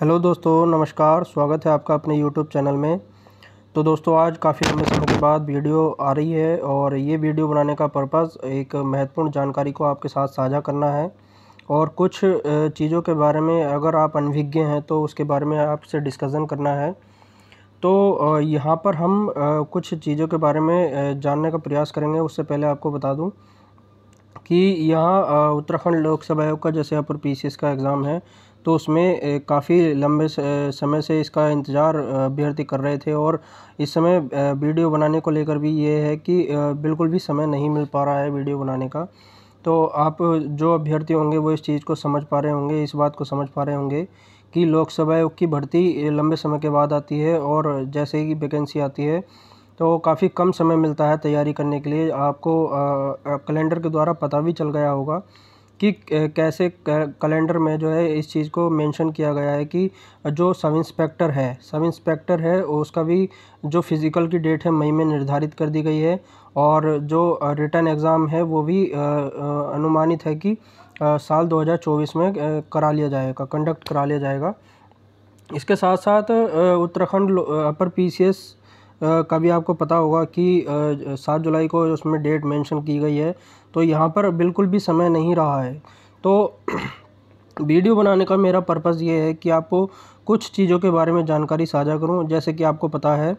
Hello दोस्तों, नमस्कार। स्वागत है आपका अपने यूट्यूब चैनल में। तो दोस्तों, आज काफ़ी लंबे समय के बाद वीडियो आ रही है और ये वीडियो बनाने का पर्पज़ एक महत्वपूर्ण जानकारी को आपके साथ साझा करना है और कुछ चीज़ों के बारे में, अगर आप अनभिज्ञ हैं तो उसके बारे में आपसे डिस्कशन करना है। तो यहाँ पर हम कुछ चीज़ों के बारे में जानने का प्रयास करेंगे। उससे पहले आपको बता दूँ कि यहाँ उत्तराखंड लोकसभा आयोग का जैसे अपर पीसीएस का एग्ज़ाम है, तो उसमें काफ़ी लंबे समय से इसका इंतज़ार अभ्यर्थी कर रहे थे और इस समय वीडियो बनाने को लेकर भी ये है कि बिल्कुल भी समय नहीं मिल पा रहा है वीडियो बनाने का। तो आप जो अभ्यर्थी होंगे वो इस चीज़ को समझ पा रहे होंगे, इस बात को समझ पा रहे होंगे कि लोकसभा आयोग की भर्ती लंबे समय के बाद आती है और जैसे ही वैकेंसी आती है तो काफ़ी कम समय मिलता है तैयारी करने के लिए। आपको कैलेंडर के द्वारा पता भी चल गया होगा कि कैसे कैलेंडर में जो है इस चीज़ को मेंशन किया गया है कि जो सब इंस्पेक्टर है उसका भी जो फिज़िकल की डेट है मई में निर्धारित कर दी गई है और जो रिटन एग्ज़ाम है वो भी अनुमानित है कि साल 2024 में कंडक्ट करा लिया जाएगा। इसके साथ साथ उत्तराखंड अपर पीसीएस का भी आपको पता होगा कि 7 जुलाई को उसमें डेट मेंशन की गई है, तो यहाँ पर बिल्कुल भी समय नहीं रहा है। तो वीडियो बनाने का मेरा पर्पज़ ये है कि आपको कुछ चीज़ों के बारे में जानकारी साझा करूँ। जैसे कि आपको पता है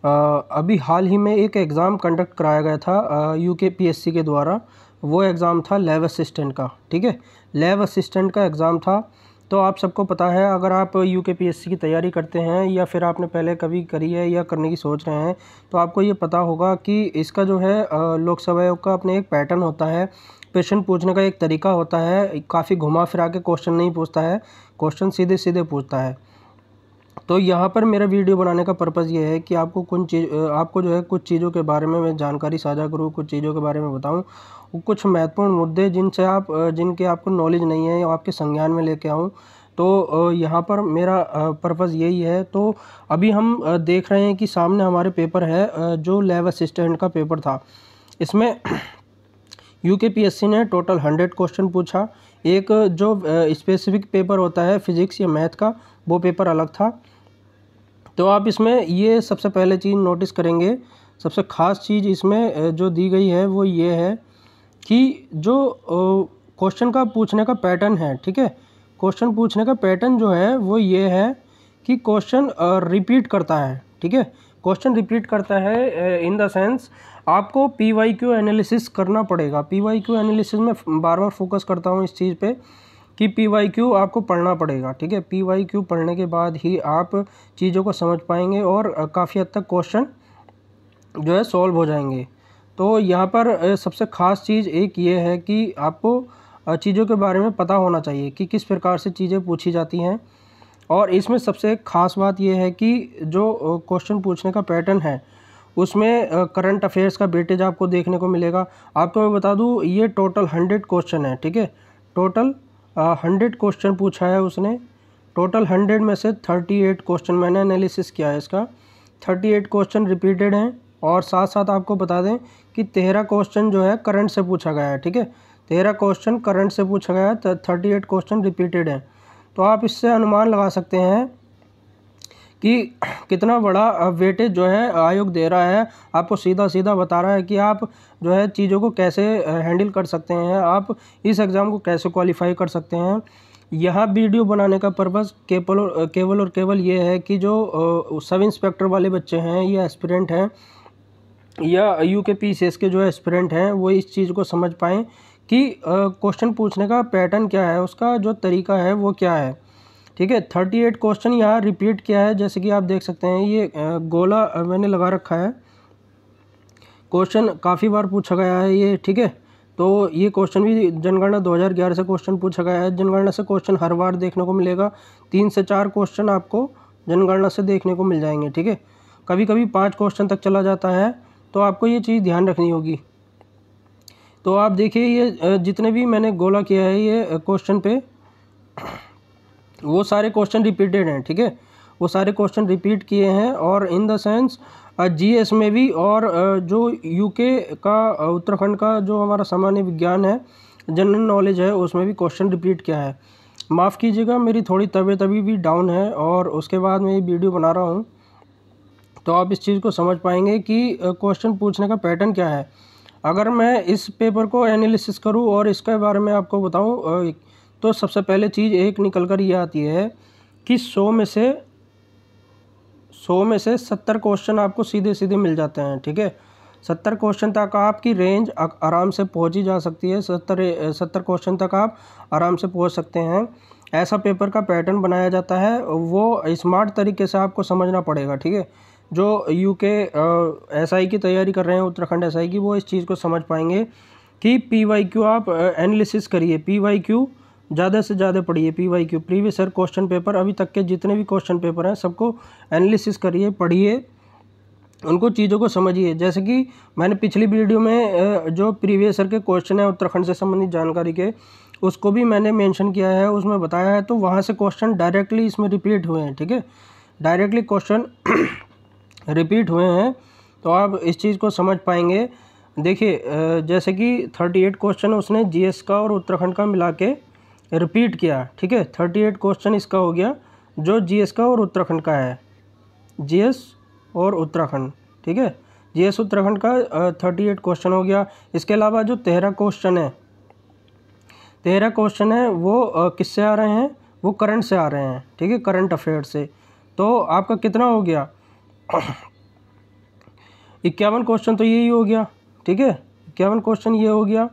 अभी हाल ही में एक एग्ज़ाम कंडक्ट कराया गया था यूकेपीएससी के द्वारा। वो एग्ज़ाम था लैब असिस्टेंट का, ठीक है। लैब असिस्टेंट का एग्ज़ाम था। तो आप सबको पता है, अगर आप यूकेपीएससी की तैयारी करते हैं या फिर आपने पहले कभी करी है या करने की सोच रहे हैं, तो आपको ये पता होगा कि इसका जो है लोकसभा आयोग का अपने एक पैटर्न होता है, क्वेश्चन पूछने का एक तरीका होता है। काफ़ी घुमा फिरा के क्वेश्चन नहीं पूछता है, क्वेश्चन सीधे सीधे पूछता है। तो यहाँ पर मेरा वीडियो बनाने का पर्पज़ ये है कि आपको जो है कुछ चीज़ों के बारे में मैं जानकारी साझा करूँ, कुछ चीज़ों के बारे में बताऊँ, कुछ महत्वपूर्ण मुद्दे जिनके आपको नॉलेज नहीं है या आपके संज्ञान में लेके आऊँ। तो यहाँ पर मेरा पर्पज़ यही है। तो अभी हम देख रहे हैं कि सामने हमारे पेपर है, जो लैब असिस्टेंट का पेपर था। इसमें यूकेपीएससी ने टोटल 100 क्वेश्चन पूछा। एक जो स्पेसिफिक पेपर होता है फिज़िक्स या मैथ का, वो पेपर अलग था। तो आप इसमें ये सबसे पहले चीज़ नोटिस करेंगे, सबसे ख़ास चीज़ इसमें जो दी गई है वो ये है कि जो क्वेश्चन का पूछने का पैटर्न है, ठीक है। क्वेश्चन पूछने का पैटर्न जो है वो ये है कि क्वेश्चन रिपीट करता है, ठीक है। क्वेश्चन रिपीट करता है इन द सेंस आपको पीवाईक्यू एनालिसिस करना पड़ेगा। पीवाईक्यू एनालिसिस में बार बार फोकस करता हूँ इस चीज़ पे कि पीवाईक्यू आपको पढ़ना पड़ेगा, ठीक है। पीवाईक्यू पढ़ने के बाद ही आप चीज़ों को समझ पाएंगे और काफ़ी हद तक क्वेश्चन जो है सॉल्व हो जाएंगे। तो यहाँ पर सबसे ख़ास चीज़ एक ये है कि आपको चीज़ों के बारे में पता होना चाहिए कि किस प्रकार से चीज़ें पूछी जाती हैं। और इसमें सबसे ख़ास बात यह है कि जो क्वेश्चन पूछने का पैटर्न है उसमें करंट अफेयर्स का वेटेज आपको देखने को मिलेगा। आपको मैं बता दूं, ये टोटल 100 क्वेश्चन है, ठीक है। टोटल 100 क्वेश्चन पूछा है उसने। टोटल 100 में से 38 क्वेश्चन मैंने एनालिसिस किया है इसका। 38 क्वेश्चन रिपीटेड हैं और साथ साथ आपको बता दें कि 13 क्वेश्चन जो है करंट से पूछा गया है, ठीक है। 13 क्वेश्चन करंट से पूछा गया है, 38 क्वेश्चन रिपीटेड हैं। तो आप इससे अनुमान लगा सकते हैं कि कितना बड़ा वेटेज जो है आयोग दे रहा है। आपको सीधा सीधा बता रहा है कि आप जो है चीज़ों को कैसे हैंडल कर सकते हैं, आप इस एग्ज़ाम को कैसे क्वालिफाई कर सकते हैं। यह वीडियो बनाने का पर्पज़ केवल और केवल ये है कि जो सब इंस्पेक्टर वाले बच्चे हैं या एस्पिरेंट हैं या यूकेपीसीएस के जो एस्पिरेंट हैं वो इस चीज़ को समझ पाएँ कि क्वेश्चन पूछने का पैटर्न क्या है, उसका जो तरीका है वो क्या है, ठीक है। 38 क्वेश्चन यहाँ रिपीट किया है। जैसे कि आप देख सकते हैं ये गोला मैंने लगा रखा है। क्वेश्चन काफ़ी बार पूछा गया है ये, ठीक है। तो ये क्वेश्चन भी जनगणना 2011 से क्वेश्चन पूछा गया है। जनगणना से क्वेश्चन हर बार देखने को मिलेगा। 3 से 4 क्वेश्चन आपको जनगणना से देखने को मिल जाएंगे, ठीक है। कभी कभी 5 क्वेश्चन तक चला जाता है, तो आपको ये चीज़ ध्यान रखनी होगी। तो आप देखिए ये जितने भी मैंने गोला किया है ये क्वेश्चन पे, वो सारे क्वेश्चन रिपीटेड हैं, ठीक है। वो सारे क्वेश्चन रिपीट किए हैं और इन द सेंस जीएस में भी और जो यूके का उत्तराखंड का जो हमारा सामान्य विज्ञान है, जनरल नॉलेज है, उसमें भी क्वेश्चन रिपीट किया है। माफ़ कीजिएगा, मेरी थोड़ी तबीयत अभी भी डाउन है और उसके बाद मैं ये वीडियो बना रहा हूँ, तो आप इस चीज़ को समझ पाएंगे कि क्वेश्चन पूछने का पैटर्न क्या है। अगर मैं इस पेपर को एनालिसिस करूँ और इसके बारे में आपको बताऊँ, तो सबसे पहले चीज़ एक निकल कर ये आती है कि 100 में से 70 क्वेश्चन आपको सीधे सीधे मिल जाते हैं। ठीक है, 70 क्वेश्चन तक आपकी रेंज आराम से पहुंची जा सकती है। 70 क्वेश्चन तक आप आराम से पहुंच सकते हैं। ऐसा पेपर का पैटर्न बनाया जाता है, वो स्मार्ट तरीके से आपको समझना पड़ेगा। ठीक है, जो यूके एसआई की तैयारी कर रहे हैं, उत्तराखंड एसआई की, वो इस चीज़ को समझ पाएंगे कि पीवाईक्यू आप एनालिसिस करिए, पीवाईक्यू ज़्यादा से ज़्यादा पढ़िए। PYQ previous year question paper, अभी तक के जितने भी क्वेश्चन पेपर हैं सबको एनालिसिस करिए, पढ़िए, उनको चीज़ों को समझिए। जैसे कि मैंने पिछली वीडियो में जो प्रीवियस ईयर के क्वेश्चन है उत्तराखंड से संबंधित जानकारी के, उसको भी मैंने मेंशन किया है, उसमें बताया है, तो वहाँ से क्वेश्चन डायरेक्टली इसमें रिपीट हुए हैं। ठीक है, डायरेक्टली क्वेश्चन रिपीट हुए हैं, तो आप इस चीज़ को समझ पाएंगे। देखिए जैसे कि 38 क्वेश्चन उसने जीएस का और उत्तराखंड का मिला के रिपीट किया। ठीक है, 38 क्वेश्चन इसका हो गया जो जीएस का और उत्तराखंड का है, जीएस और उत्तराखंड। ठीक है, जीएस उत्तराखंड का 38 क्वेश्चन हो गया। इसके अलावा जो 13 क्वेश्चन है वो किससे आ रहे हैं, वो करंट से आ रहे हैं। ठीक है, करंट अफेयर से। तो आपका कितना हो गया 51 क्वेश्चन, तो यही हो गया। ठीक है, 51 क्वेश्चन ये हो गया।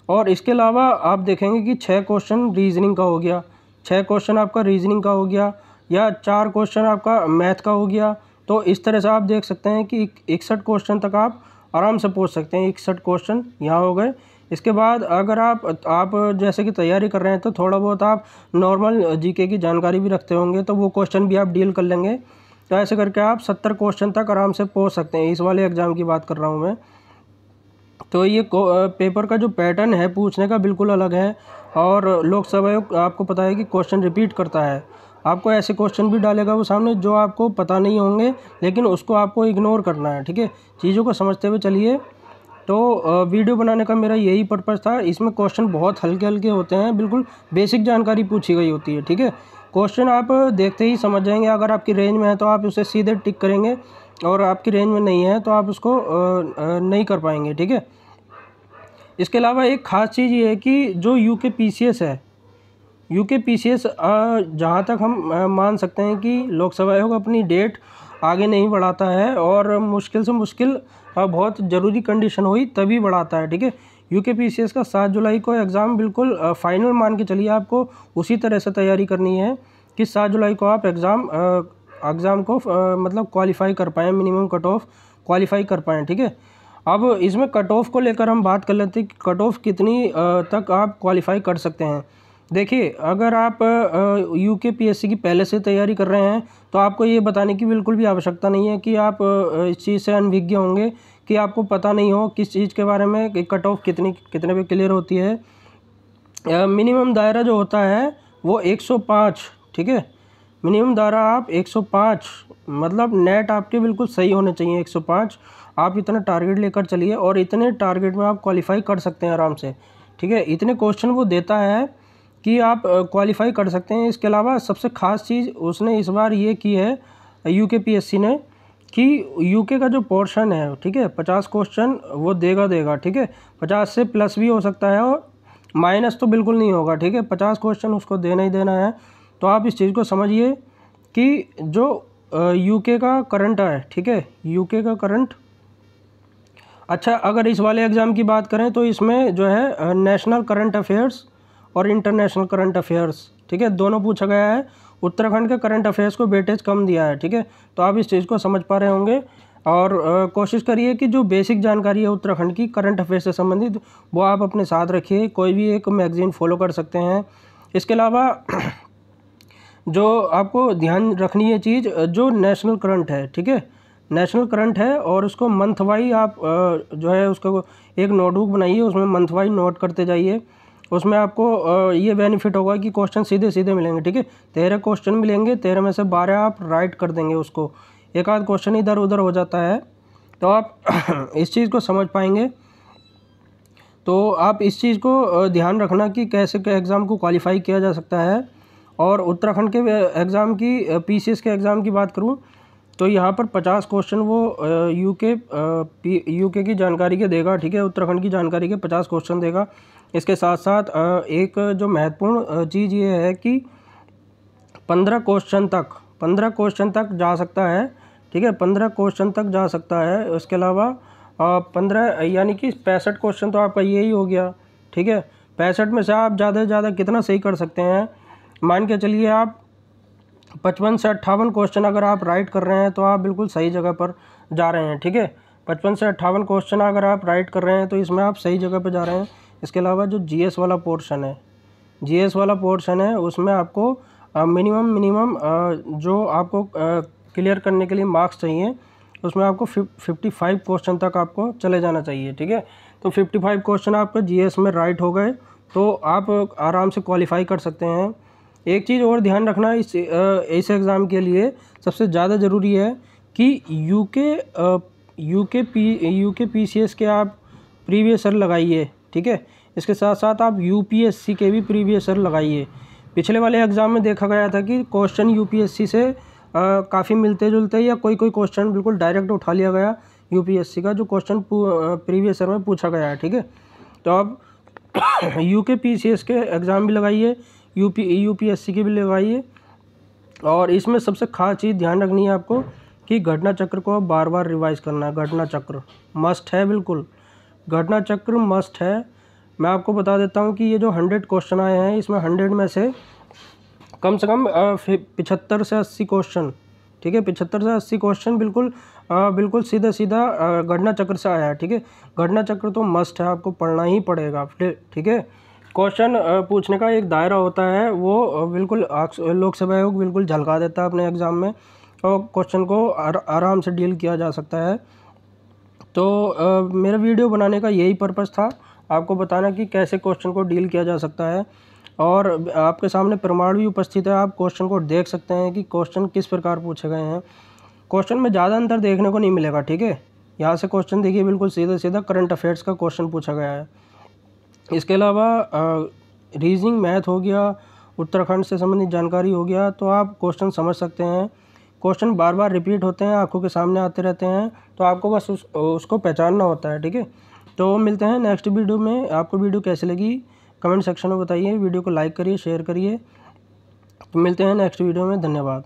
और इसके अलावा आप देखेंगे कि 6 क्वेश्चन रीजनिंग का हो गया, 6 क्वेश्चन आपका रीजनिंग का हो गया, या 4 क्वेश्चन आपका मैथ का हो गया। तो इस तरह से आप देख सकते हैं कि 61 क्वेश्चन तक आप आराम से पहुंच सकते हैं। 61 क्वेश्चन यहाँ हो गए। इसके बाद अगर आप जैसे कि तैयारी कर रहे हैं, तो थोड़ा बहुत आप नॉर्मल जीके की जानकारी भी रखते होंगे, तो वो क्वेश्चन भी आप डील कर लेंगे। तो ऐसे करके आप 70 क्वेश्चन तक आराम से पहुँच सकते हैं। इस वाले एग्ज़ाम की बात कर रहा हूँ मैं। तो ये पेपर का जो पैटर्न है पूछने का बिल्कुल अलग है, और लोकसभा आपको पता है कि क्वेश्चन रिपीट करता है। आपको ऐसे क्वेश्चन भी डालेगा वो सामने जो आपको पता नहीं होंगे, लेकिन उसको आपको इग्नोर करना है। ठीक है, चीज़ों को समझते हुए चलिए। तो वीडियो बनाने का मेरा यही पर्पज़ था। इसमें क्वेश्चन बहुत हल्के हल्के होते हैं, बिल्कुल बेसिक जानकारी पूछी गई होती है। ठीक है, क्वेश्चन आप देखते ही समझ जाएंगे। अगर आपकी रेंज में है तो आप उसे सीधे टिक करेंगे, और आपकी रेंज में नहीं है तो आप उसको नहीं कर पाएंगे। ठीक है, इसके अलावा एक ख़ास चीज़ ये है कि जो यूके पीसीएस है, यूके पीसीएस जहाँ तक हम मान सकते हैं कि लोकसभा आयोग अपनी डेट आगे नहीं बढ़ाता है, और मुश्किल से मुश्किल बहुत ज़रूरी कंडीशन हुई तभी बढ़ाता है। ठीक है, यूके पीसीएस का 7 जुलाई को एग्ज़ाम बिल्कुल फाइनल मान के चलिए। आपको उसी तरह से तैयारी करनी है कि 7 जुलाई को आप एग्ज़ाम को मतलब क्वालिफाई कर पाएँ, मिनिमम कट ऑफ क्वालिफाई कर पाएँ। ठीक है, अब इसमें कट ऑफ को लेकर हम बात कर लेते हैं कि कट ऑफ कितनी तक आप क्वालिफाई कर सकते हैं। देखिए, अगर आप यूके पीएससी की पहले से तैयारी कर रहे हैं, तो आपको ये बताने की बिल्कुल भी आवश्यकता नहीं है कि आप इस चीज़ से अनभिज्ञ होंगे, कि आपको पता नहीं हो किस चीज़ के बारे में कि कट ऑफ कितने पे क्लियर होती है। मिनिमम दायरा जो होता है वो 105। ठीक है, मिनिमम दायरा आप 105, मतलब नेट आपके बिल्कुल सही होने चाहिए 105। आप इतना टारगेट लेकर चलिए, और इतने टारगेट में आप क्वालिफाई कर सकते हैं आराम से। ठीक है, इतने क्वेश्चन वो देता है कि आप क्वालिफाई कर सकते हैं। इसके अलावा सबसे ख़ास चीज़ उसने इस बार ये की है यूके पीएससी ने, कि यूके का जो पोर्शन है, ठीक है, 50 क्वेश्चन वो देगा। ठीक है, 50 से प्लस भी हो सकता है, और माइनस तो बिल्कुल नहीं होगा। ठीक है, 50 क्वेश्चन उसको देना ही देना है। तो आप इस चीज़ को समझिए कि जो यूके का करंट है, ठीक है, यूके का करंट। अच्छा, अगर इस वाले एग्ज़ाम की बात करें तो इसमें जो है नेशनल करंट अफेयर्स और इंटरनेशनल करंट अफेयर्स, ठीक है, दोनों पूछा गया है। उत्तराखंड के करंट अफेयर्स को वेटेज कम दिया है। ठीक है, तो आप इस चीज़ को समझ पा रहे होंगे, और कोशिश करिए कि जो बेसिक जानकारी है उत्तराखंड की करंट अफेयर्स से संबंधित, वो आप अपने साथ रखिए। कोई भी एक मैगज़ीन फॉलो कर सकते हैं। इसके अलावा जो आपको ध्यान रखनी है चीज़, जो नेशनल करंट है, ठीक है, नेशनल करंट है, और उसको मंथ वाइज आप जो है उसको एक नोटबुक बनाइए, उसमें मंथ वाइज नोट करते जाइए। उसमें आपको ये बेनिफिट होगा कि क्वेश्चन सीधे सीधे मिलेंगे। ठीक है, 13 क्वेश्चन मिलेंगे, 13 में से 12 आप राइट कर देंगे उसको, एक आध क्वेश्चन इधर उधर हो जाता है, तो आप इस चीज़ को समझ पाएंगे। तो आप इस चीज़ को ध्यान रखना कि कैसे एग्ज़ाम को क्वालिफाई किया जा सकता है। और उत्तराखंड के एग्ज़ाम की PCS के एग्ज़ाम की बात करूं तो यहाँ पर 50 क्वेश्चन वो यूके की जानकारी के देगा, ठीक है। उत्तराखंड की जानकारी के 50 क्वेश्चन देगा। इसके साथ साथ एक जो महत्वपूर्ण चीज़ ये है कि 15 क्वेश्चन तक जा सकता है, ठीक है। 15 क्वेश्चन तक जा सकता है। उसके अलावा 15 यानी कि 65 क्वेश्चन तो आपका यही हो गया, ठीक है। 65 में से आप ज़्यादा से ज़्यादा कितना सही कर सकते हैं, मान के चलिए आप 55 से 58 क्वेश्चन अगर आप राइट कर रहे हैं तो आप बिल्कुल सही जगह पर जा रहे हैं, ठीक है। 55 से 58 क्वेश्चन अगर आप राइट कर रहे हैं तो इसमें आप सही जगह पर जा रहे हैं। इसके अलावा जो GS वाला पोर्शन है, उसमें आपको मिनिमम जो आपको क्लियर करने के लिए मार्क्स चाहिए, उसमें आपको 55 क्वेश्चन तक आपको चले जाना चाहिए, ठीक है। तो 55 क्वेश्चन आपके GS में राइट हो गए तो आप आराम से क्वालिफाई कर सकते हैं। एक चीज़ और ध्यान रखना इस एग्ज़ाम के लिए सबसे ज़्यादा ज़रूरी है कि यूके PCS के आप प्रीवियस ईयर लगाइए, ठीक है। इसके साथ साथ आप UPSC के भी प्रीवियस ईयर लगाइए। पिछले वाले एग्ज़ाम में देखा गया था कि क्वेश्चन UPSC से काफ़ी मिलते जुलते या कोई क्वेश्चन बिल्कुल डायरेक्ट उठा लिया गया UPSC का, जो क्वेश्चन प्रीवियस ईयर में पूछा गया है, ठीक है। तो आप यूके PCS के एग्ज़ाम भी लगाइए, UPSC की भी लगाइए। और इसमें सबसे खास चीज़ ध्यान रखनी है आपको कि घटना चक्र को बार बार रिवाइज़ करना है। घटना चक्र मस्ट है, बिल्कुल घटना चक्र मस्ट है। मैं आपको बता देता हूँ कि ये जो 100 क्वेश्चन आए हैं, इसमें 100 में से कम 75 से 80 क्वेश्चन, ठीक है, 75 से 80 क्वेश्चन बिल्कुल सीधा घटना चक्र से आया है, ठीक है। घटना चक्र तो मस्ट है, आपको पढ़ना ही पड़ेगा, ठीक है। क्वेश्चन पूछने का एक दायरा होता है, वो बिल्कुल लोक सेवा आयोग बिल्कुल झलका देता है अपने एग्ज़ाम में, और क्वेश्चन को आराम से डील किया जा सकता है। तो मेरा वीडियो बनाने का यही पर्पज़ था, आपको बताना कि कैसे क्वेश्चन को डील किया जा सकता है। और आपके सामने प्रमाण भी उपस्थित है, आप क्वेश्चन को देख सकते हैं कि क्वेश्चन किस प्रकार पूछे गए हैं। क्वेश्चन में ज़्यादा अंतर देखने को नहीं मिलेगा, ठीक है। यहाँ से क्वेश्चन देखिए, बिल्कुल सीधा करंट अफेयर्स का क्वेश्चन पूछा गया है। इसके अलावा रीजनिंग मैथ हो गया, उत्तराखंड से संबंधित जानकारी हो गया, तो आप क्वेश्चन समझ सकते हैं। क्वेश्चन बार बार रिपीट होते हैं, आंखों के सामने आते रहते हैं, तो आपको बस उसको पहचानना होता है, ठीक है। तो मिलते हैं नेक्स्ट वीडियो में। आपको वीडियो कैसी लगी कमेंट सेक्शन में बताइए, वीडियो को लाइक करिए, शेयर करिए। तो मिलते हैं नेक्स्ट वीडियो में, धन्यवाद।